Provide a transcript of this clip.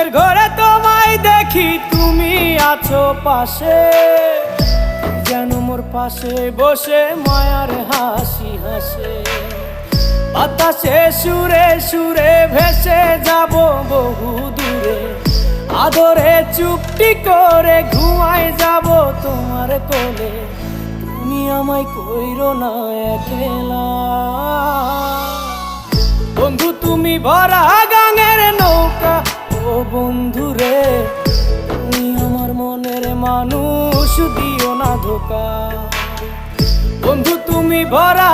ঘুমের ঘরে তোমায় দেখি, তুমি আছো পাশে, যেন মোর পাশে বসে মায়ার হাসি হাসে। বাতাসে সুরে সুরে ভেসে যাব বহু দূরে, আদরে চুপটি করে ঘুমায় যাব তোমার কোলে। তুমি আমায় কইরো না একলা বন্ধু, তুমি ভরা গাঙের নৌকা। ও বন্ধু রে, তুমি আমার মনের মানুষ, দিও না ধোকা। বন্ধু তুমি ভরা